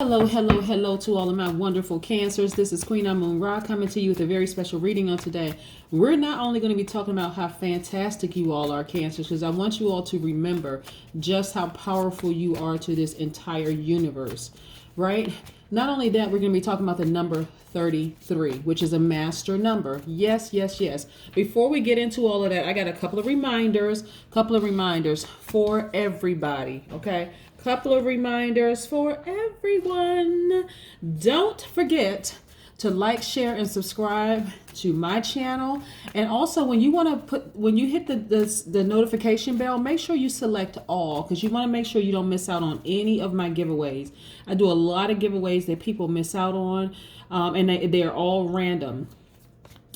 Hello, hello, hello to all of my wonderful cancers. This is Queen Amun Ra coming to you with a very special reading on today. We're not only going to be talking about how fantastic you all are, cancers, because I want you all to remember just how powerful you are to this entire universe, right? Not only that, we're going to be talking about the number 33, which is a master number. Yes, yes, yes. Before we get into all of that, I got a couple of reminders for everybody, okay? Couple of reminders for everyone. Don't forget to like, share, and subscribe to my channel. And also, when you hit the notification bell, make sure you select all, because you want to make sure you don't miss out on any of my giveaways. I do a lot of giveaways that people miss out on, and they're all random.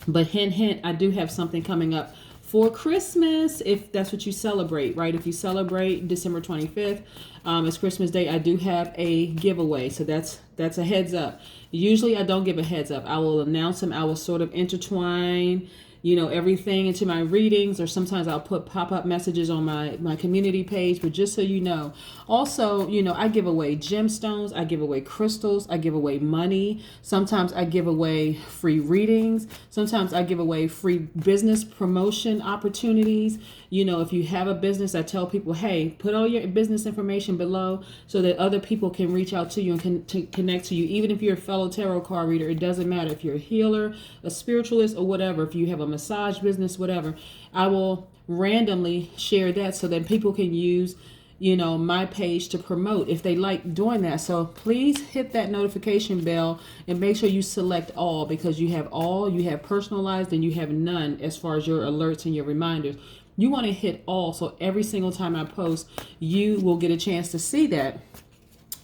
But hint, hint, I do have something coming up for Christmas, if that's what you celebrate, right? If you celebrate December 25th, it's Christmas Day, I do have a giveaway. So that's a heads up. Usually I don't give a heads up. I will announce them. I will sort of intertwine, everything into my readings, or sometimes I'll put pop-up messages on my community page, but just so you know. Also, I give away gemstones, I give away crystals, I give away money. Sometimes I give away free readings. Sometimes I give away free business promotion opportunities. If you have a business, I tell people, hey, put all your business information below so that other people can reach out to you and connect to you. Even if you're a fellow tarot card reader, it doesn't matter. If you're a healer, a spiritualist, or whatever, if you have a massage business, whatever, I will randomly share that so that people can use my page to promote if they like doing that. So please hit that notification bell and make sure you select all, because you have personalized, and you have none as far as your alerts and your reminders. You want to hit all, so every single time I post, you will get a chance to see that.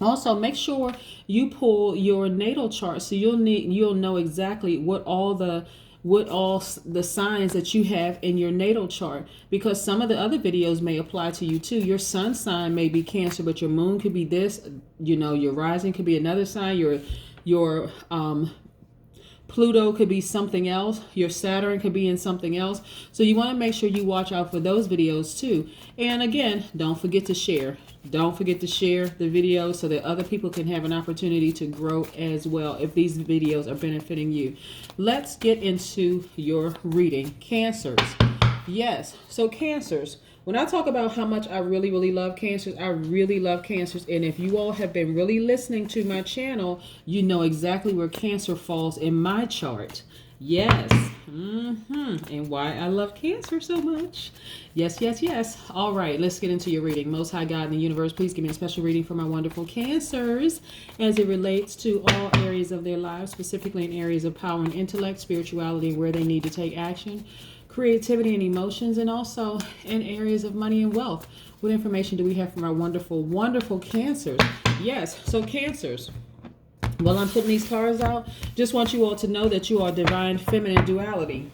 Also, make sure you pull your natal chart, so you'll know exactly what all the signs that you have in your natal chart, because some of the other videos may apply to you too. Your sun sign may be Cancer, but your moon could be this, your rising could be another sign, your Pluto could be something else, your Saturn could be in something else. So you want to make sure you watch out for those videos too. And again, don't forget to share. Don't forget to share the video so that other people can have an opportunity to grow as well if these videos are benefiting you. Let's get into your reading. Cancers. Yes, so Cancers. When I talk about how much I really, really love Cancers, I really love Cancers. And if you all have been really listening to my channel, you know exactly where Cancer falls in my chart. Yes. And why I love Cancer so much. Yes, yes, yes. All right, let's get into your reading. Most High God in the universe, please give me a special reading for my wonderful Cancers as it relates to all areas of their lives, specifically in areas of power and intellect, spirituality, and where they need to take action, creativity and emotions, and also in areas of money and wealth. What information do we have from our wonderful, wonderful Cancers? Yes, so Cancers. While I'm putting these cards out, just want you all to know that you are divine feminine duality.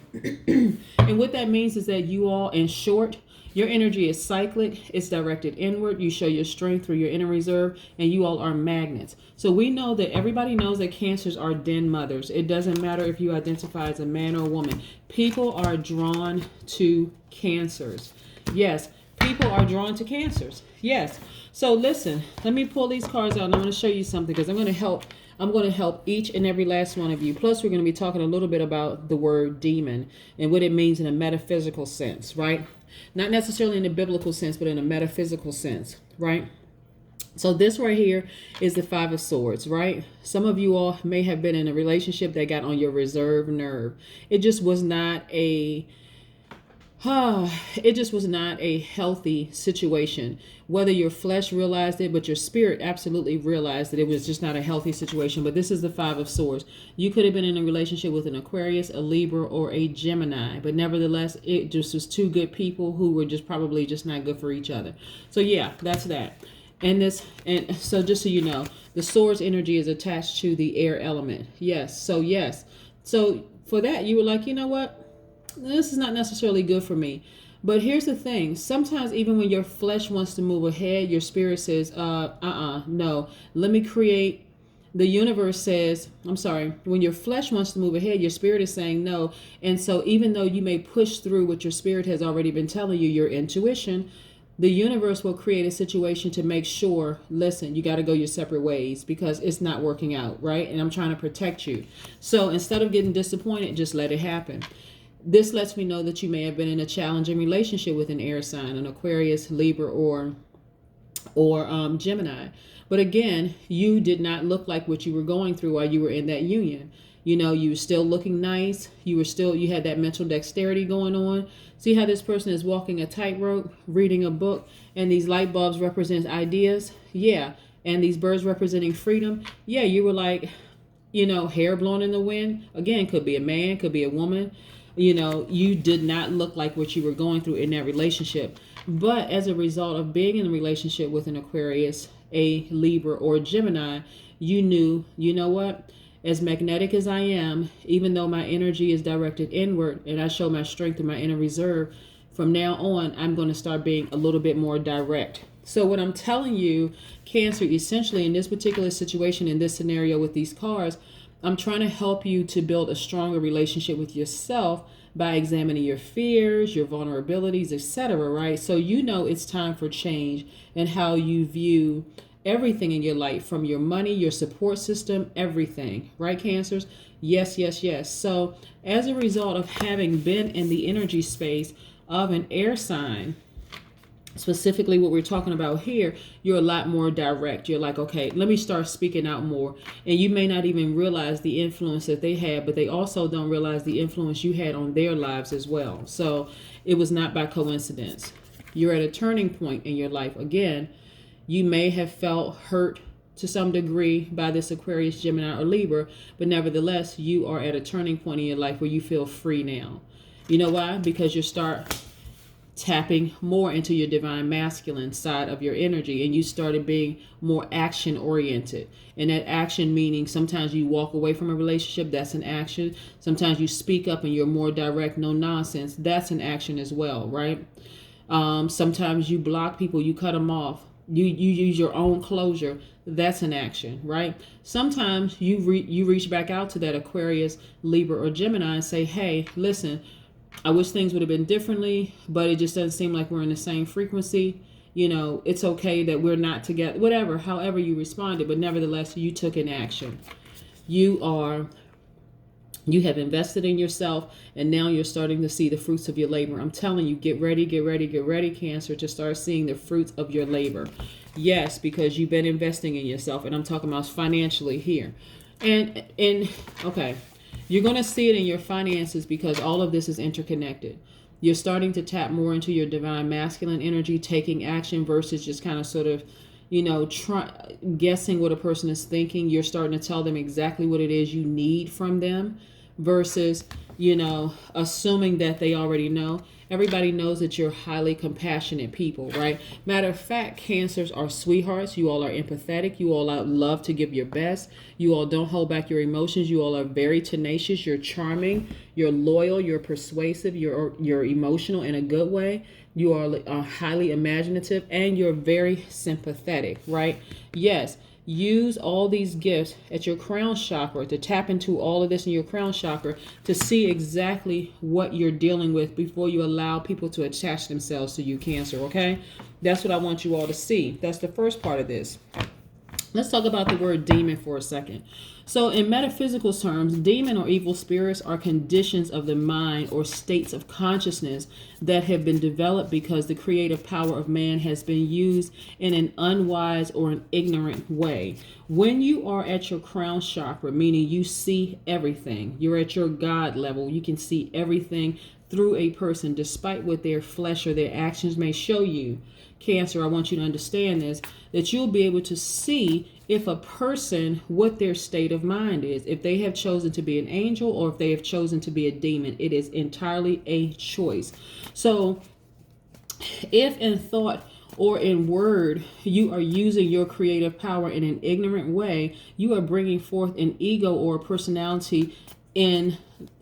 And what that means is that you all, in short, your energy is cyclic, it's directed inward, you show your strength through your inner reserve, and you all are magnets. So we know that everybody knows that Cancers are den mothers. It doesn't matter if you identify as a man or a woman. People are drawn to Cancers. Yes, people are drawn to Cancers. Yes. So listen, let me pull these cards out, and I'm going to show you something, because I'm going to help each and every last one of you. Plus, we're going to be talking a little bit about the word demon and what it means in a metaphysical sense, right? Not necessarily in a biblical sense, but in a metaphysical sense, right? So this right here is the Five of Swords, right? Some of you all may have been in a relationship that got on your reserve nerve. It just was not a healthy situation. Whether your flesh realized it, but your spirit absolutely realized that it was just not a healthy situation. But this is the Five of Swords. You could have been in a relationship with an Aquarius, a Libra, or a Gemini, but nevertheless, it just was two good people who were probably not good for each other. So yeah, that's that. And so just so you know, the Swords energy is attached to the air element. Yes. So for that, you were like, you know what? This is not necessarily good for me. But here's the thing. Sometimes even when your flesh wants to move ahead, your spirit says, no, let me create. The universe says, when your flesh wants to move ahead, your spirit is saying no. And so even though you may push through what your spirit has already been telling you, your intuition, the universe will create a situation to make sure, listen, you got to go your separate ways because it's not working out, right? And I'm trying to protect you. So instead of getting disappointed, just let it happen. This lets me know that you may have been in a challenging relationship with an air sign, an Aquarius, Libra, or Gemini. But again, you did not look like what you were going through while you were in that union. You know, you were still looking nice. You had that mental dexterity going on. See how this person is walking a tightrope, reading a book, and these light bulbs represent ideas? Yeah. And these birds representing freedom? Yeah, you were like, hair blown in the wind. Again, could be a man, could be a woman. You did not look like what you were going through in that relationship. But as a result of being in a relationship with an Aquarius, a Libra, or a Gemini, you knew, you know what? As magnetic as I am, even though my energy is directed inward and I show my strength and my inner reserve, from now on, I'm going to start being a little bit more direct. So what I'm telling you, Cancer, essentially in this particular situation, in this scenario with these cards, I'm trying to help you to build a stronger relationship with yourself by examining your fears, your vulnerabilities, etc., right? So it's time for change and how you view everything in your life, from your money, your support system, everything, right, Cancers? Yes, yes, yes. So as a result of having been in the energy space of an air sign, specifically what we're talking about here, you're a lot more direct. You're like, okay, let me start speaking out more. And you may not even realize the influence that they had, but they also don't realize the influence you had on their lives as well. So it was not by coincidence. You're at a turning point in your life. Again, you may have felt hurt to some degree by this Aquarius, Gemini, or Libra, but nevertheless, you are at a turning point in your life where you feel free now. You know why? Because you start tapping more into your divine masculine side of your energy, and you started being more action oriented. And that action meaning sometimes you walk away from a relationship, that's an action. Sometimes you speak up and you're more direct, no nonsense, that's an action as well, right? Sometimes you block people, you cut them off. You use your own closure. That's an action, right? Sometimes you reach back out to that Aquarius, Libra, or Gemini and say, hey, listen, I wish things would have been differently, but it just doesn't seem like we're in the same frequency. It's okay that we're not together, whatever, however you responded, but nevertheless, you took an action. You have invested in yourself, and now you're starting to see the fruits of your labor. I'm telling you, get ready, Cancer, to start seeing the fruits of your labor. Yes, because you've been investing in yourself, and I'm talking about financially here. And okay, you're going to see it in your finances because all of this is interconnected. You're starting to tap more into your divine masculine energy, taking action versus just kind of sort of guessing what a person is thinking. You're starting to tell them exactly what it is you need from them versus, assuming that they already know. Everybody knows that you're highly compassionate people, right? Matter of fact, Cancers are sweethearts. You all are empathetic. You all love to give your best. You all don't hold back your emotions. You all are very tenacious. You're charming. You're loyal. You're persuasive. You're emotional in a good way. You are highly imaginative, and you're very sympathetic, right? Yes. Use all these gifts at your crown chakra to tap into all of this in your crown chakra to see exactly what you're dealing with before you allow people to attach themselves to you, Cancer, okay? That's what I want you all to see. That's the first part of this. Let's talk about the word demon for a second. So in metaphysical terms, demon or evil spirits are conditions of the mind or states of consciousness that have been developed because the creative power of man has been used in an unwise or an ignorant way. When you are at your crown chakra, meaning you see everything, you're at your God level, you can see everything through a person despite what their flesh or their actions may show you. Cancer, I want you to understand this, that you'll be able to see if a person, what their state of mind is, if they have chosen to be an angel or if they have chosen to be a demon. It is entirely a choice. So if in thought or in word you are using your creative power in an ignorant way, you are bringing forth an ego or a personality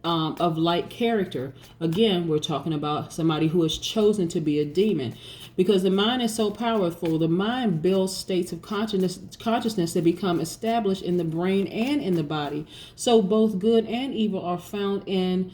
of light character. Again, we're talking about somebody who has chosen to be a demon. Because the mind is so powerful, the mind builds states of consciousness that become established in the brain and in the body. So both good and evil are found in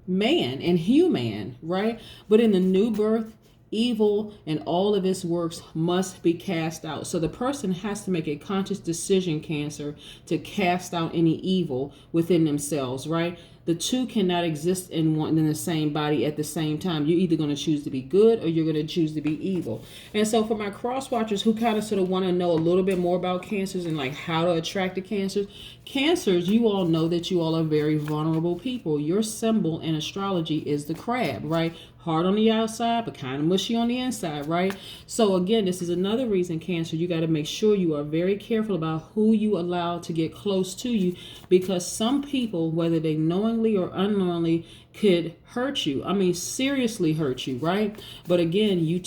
man and human, right? But in the new birth, evil and all of its works must be cast out. So the person has to make a conscious decision, Cancer, to cast out any evil within themselves, right? The two cannot exist in the same body at the same time. You're either going to choose to be good or you're going to choose to be evil. And so for my cross watchers who kind of sort of want to know a little bit more about cancers and like how to attract the cancers, you all know that you all are very vulnerable people. Your symbol in astrology is the crab, right? Hard on the outside, but kind of mushy on the inside, right? So again, this is another reason, Cancer, you got to make sure you are very careful about who you allow to get close to you, because some people, whether they knowingly or unknowingly, could hurt you. I mean, seriously hurt you, right? But again, you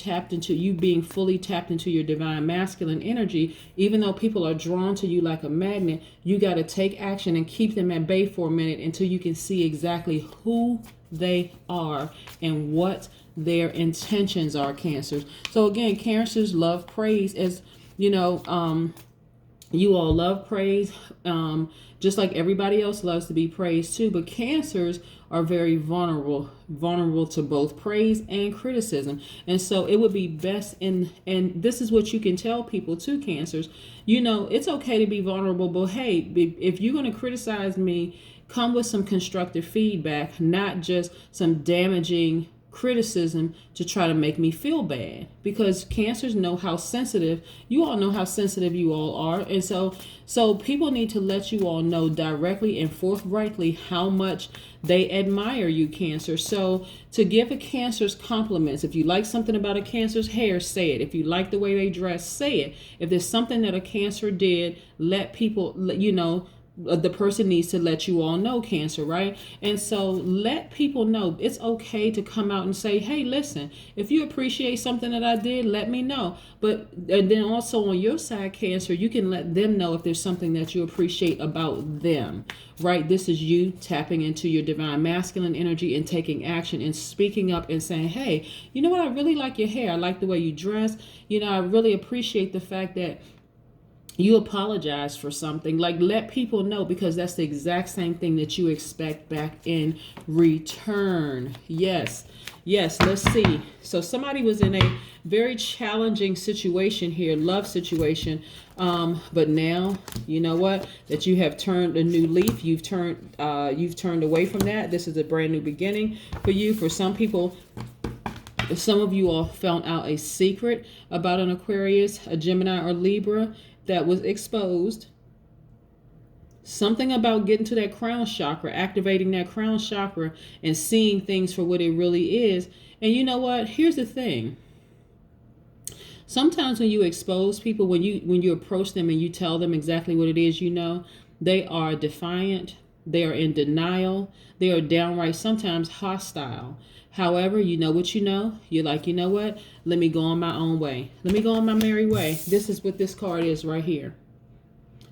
being fully tapped into your divine masculine energy, even though people are drawn to you like a magnet, you got to take action and keep them at bay for a minute until you can see exactly who they are and what their intentions are, Cancers. So again, Cancers love praise, as you know, you all love praise, just like everybody else loves to be praised too. But Cancers are very vulnerable to both praise and criticism. And so it would be best and this is what you can tell people too, Cancers. You know, it's okay to be vulnerable, but hey, if you're going to criticize me, come with some constructive feedback, not just some damaging criticism to try to make me feel bad, because Cancers know how sensitive you all know how sensitive you all are. And so people need to let you all know directly and forthrightly how much they admire you, Cancer. So to give a Cancer's compliments, if you like something about a Cancer's hair, say it. If you like the way they dress, say it. If there's something that a Cancer did, let people, you know, the person needs to let you all know, Cancer, right? And so let people know it's okay to come out and say, hey, listen, if you appreciate something that I did, let me know. And then also on your side, Cancer, you can let them know if there's something that you appreciate about them, right? This is you tapping into your divine masculine energy and taking action and speaking up and saying, hey, you know what? I really like your hair. I like the way you dress. You know, I really appreciate the fact that you apologize for something. Like, let people know, because that's the exact same thing that you expect back in return. Yes, let's see. So somebody was in a very challenging situation here, love situation, but now you know what, that you have turned a new leaf. You've turned away from that. This is a brand new beginning for you. For some people, some of you all found out a secret about an Aquarius, a Gemini, or Libra that was exposed. Something about getting to that crown chakra, activating that crown chakra and seeing things for what it really is. And you know what? Here's the thing. Sometimes when you expose people, when you approach them and you tell them exactly what it is, you know, they are defiant, they are in denial, they are downright sometimes hostile. However, you know what you know. You're like, you know what? Let me go on my own way. Let me go on my merry way. This is what this card is right here.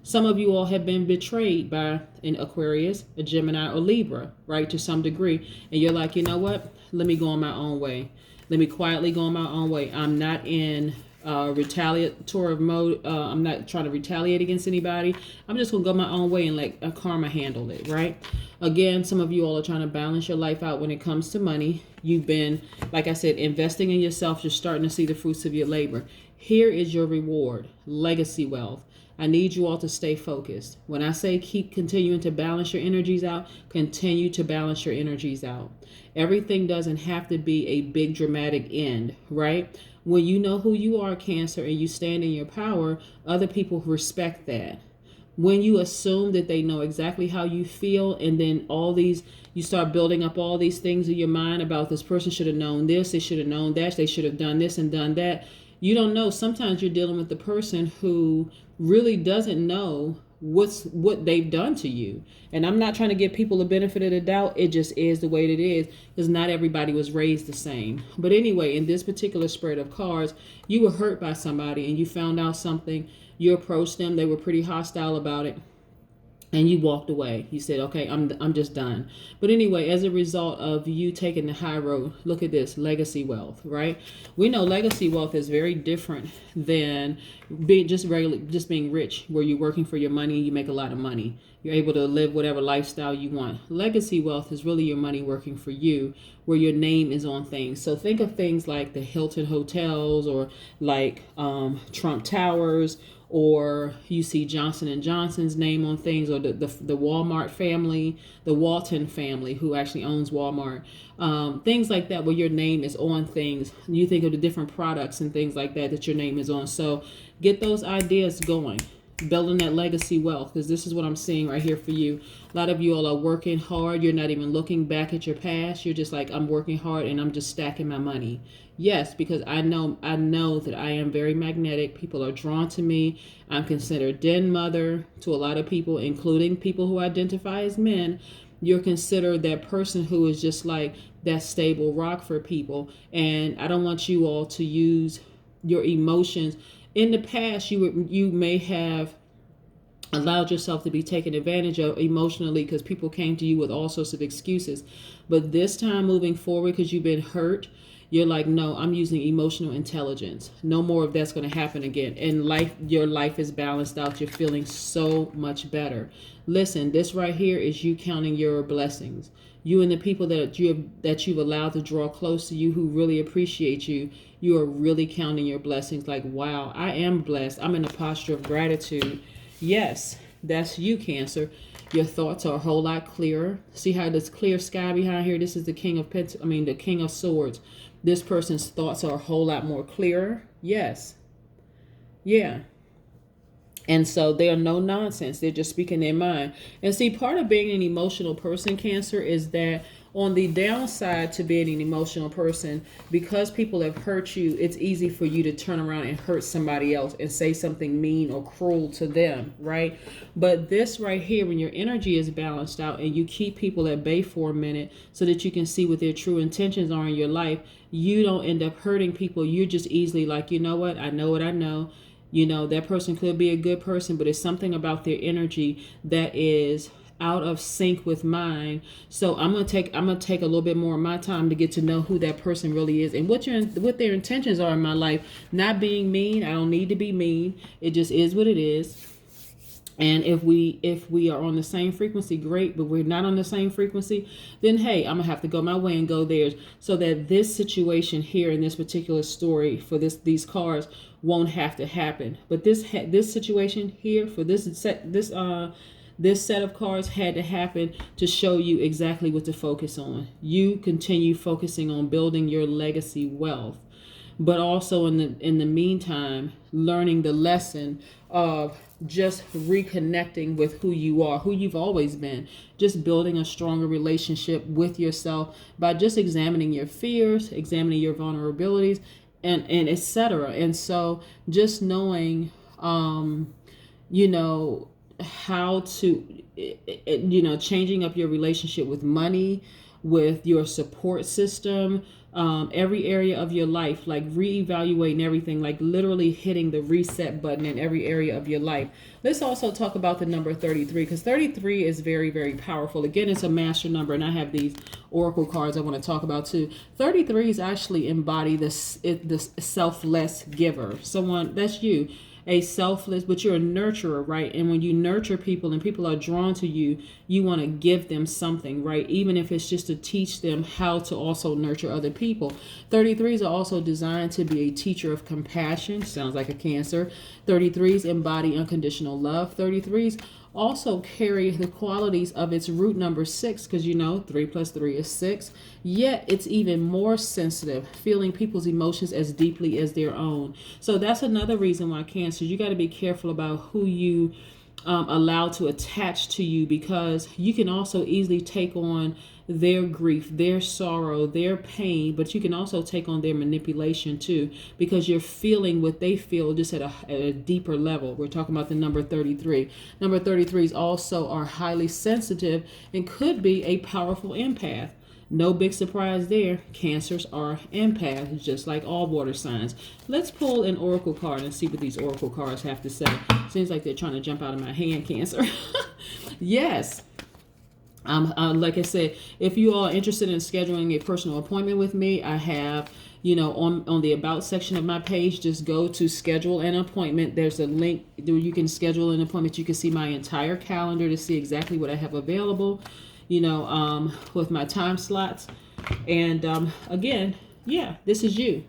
Some of you all have been betrayed by an Aquarius, a Gemini, or Libra, right, to some degree. And you're like, you know what? Let me go on my own way. Let me quietly go on my own way. I'm not in retaliatory mode. I'm not trying to retaliate against anybody. I'm just going to go my own way and let karma handle it, right? Again, some of you all are trying to balance your life out when it comes to money. You've been, like I said, investing in yourself. You're starting to see the fruits of your labor. Here is your reward, legacy wealth. I need you all to stay focused. When I say keep continuing to balance your energies out, continue to balance your energies out. Everything doesn't have to be a big dramatic end, right? When you know who you are, Cancer, and you stand in your power, other people respect that. When you assume that they know exactly how you feel, and then you start building up all these things in your mind about this person should have known this, they should have known that, they should have done this and done that. You don't know. Sometimes you're dealing with the person who really doesn't know what they've done to you. And I'm not trying to give people the benefit of the doubt. It just is the way it is, because not everybody was raised the same. But anyway, in this particular spread of cards, you were hurt by somebody and you found out something. You approached them. They were pretty hostile about it. and you walked away. You said, okay, I'm just done. But anyway, as a result of you taking the high road, look at this, legacy wealth, right? We know legacy wealth is very different than being just being rich, where you're working for your money, you make a lot of money. You're able to live whatever lifestyle you want. Legacy wealth is really your money working for you, where your name is on things. So think of things like the Hilton hotels, or like Trump Towers, or you see Johnson and Johnson's name on things, or the Walmart family, the Walton family, who actually owns Walmart, things like that, where your name is on things. You think of the different products and things like that that your name is on. So get those ideas going, building that legacy wealth, because this is what I'm seeing right here for you. A lot of you all are working hard. You're not even looking back at your past. You're just like, I'm working hard and I'm just stacking my money. Yes, because I know that I am very magnetic. People are drawn to me. I'm considered den mother to a lot of people, including people who identify as men. You're considered that person who is just like that stable rock for people. And I don't want you all to use your emotions. In the past, you may have allowed yourself to be taken advantage of emotionally, because people came to you with all sorts of excuses. But this time moving forward, because you've been hurt, you're like, no, I'm using emotional intelligence. No more of that's going to happen again. And your life is balanced out. You're feeling so much better. Listen, this right here is you counting your blessings. You and the people that you've allowed to draw close to you, who really appreciate you, you are really counting your blessings. Like, wow, I am blessed. I'm in a posture of gratitude. Yes, that's you, Cancer. Your thoughts are a whole lot clearer. See how this clear sky behind here? This is the King of Swords. This person's thoughts are a whole lot more clearer. Yes. Yeah. And so they are no nonsense. They're just speaking their mind. And see, part of being an emotional person, Cancer, is that on the downside to being an emotional person, because people have hurt you, it's easy for you to turn around and hurt somebody else and say something mean or cruel to them, right? But this right here, when your energy is balanced out and you keep people at bay for a minute so that you can see what their true intentions are in your life, you don't end up hurting people. You're just easily like, you know what I know. You know, that person could be a good person, but it's something about their energy that is out of sync with mine. So I'm gonna take a little bit more of my time to get to know who that person really is and what their intentions are in my life. Not being mean. I don't need to be mean. It just is what it is. And if we are on the same frequency, great. But we're not on the same frequency, then hey, I'm gonna have to go my way and go theirs, so that this situation here in this particular story for these cards won't have to happen. But this situation here for this set of cards had to happen to show you exactly what to focus on. You continue focusing on building your legacy wealth, but also in the meantime, learning the lesson of just reconnecting with who you are, who you've always been, just building a stronger relationship with yourself by just examining your fears, examining your vulnerabilities, and etc. And so just knowing, how to, changing up your relationship with money, with your support system, every area of your life, like reevaluating everything, like literally hitting the reset button in every area of your life. Let's also talk about the number 33, because 33 is very, very powerful. Again, it's a master number, and I have these oracle cards I want to talk about too. 33s actually embody the selfless giver. Someone that's you. A selfless, but you're a nurturer, right? And when you nurture people and people are drawn to you, you want to give them something, right? Even if it's just to teach them how to also nurture other people. 33s are also designed to be a teacher of compassion. Sounds like a Cancer. 33s embody unconditional love. 33s also carry the qualities of its root number 6, because 3 plus 3 is 6. Yet it's even more sensitive, feeling people's emotions as deeply as their own. So that's another reason why, Cancer, you got to be careful about who you allow to attach to you, because you can also easily take on their grief, their sorrow, their pain, but you can also take on their manipulation too, because you're feeling what they feel just at a deeper level. We're talking about the number 33. Number 33s also are highly sensitive and could be a powerful empath. No big surprise there. Cancers are empaths, just like all water signs. Let's pull an oracle card and see what these oracle cards have to say. Seems like they're trying to jump out of my hand, Cancer. Yes. Like I said, if you all are interested in scheduling a personal appointment with me, I have, on the about section of my page, just go to schedule an appointment. There's a link where you can schedule an appointment. You can see my entire calendar to see exactly what I have available, with my time slots. And again, yeah, this is you.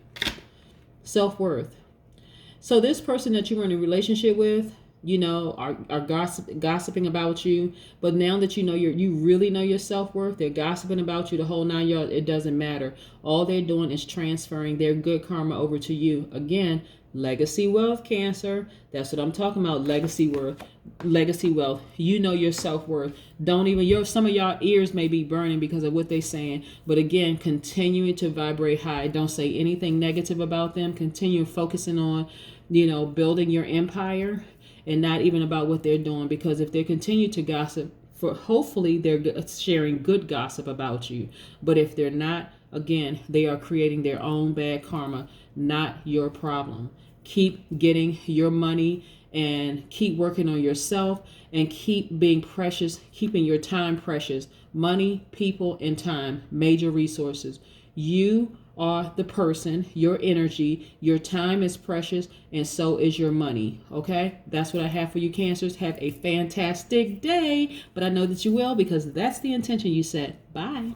Self-worth. So this person that you were in a relationship with, are gossiping about you. But now that you really know your self-worth, they're gossiping about you the whole 9 yards. It doesn't matter. All they're doing is transferring their good karma over to you. Again, legacy wealth, Cancer. That's what I'm talking about. Legacy wealth. You know your self-worth. Some of y'all ears may be burning because of what they're saying. But again, continuing to vibrate high. Don't say anything negative about them. Continue focusing on, building your empire, and not even about what they're doing. Because if they continue to gossip, hopefully they're sharing good gossip about you. But if they're not, again, they are creating their own bad karma, not your problem. Keep getting your money and keep working on yourself and keep being precious, keeping your time precious. Money, people, and time, major resources. You are the person, your energy, your time is precious, and so is your money. Okay? That's what I have for you, Cancers. Have a fantastic day, but I know that you will because that's the intention you set. Bye.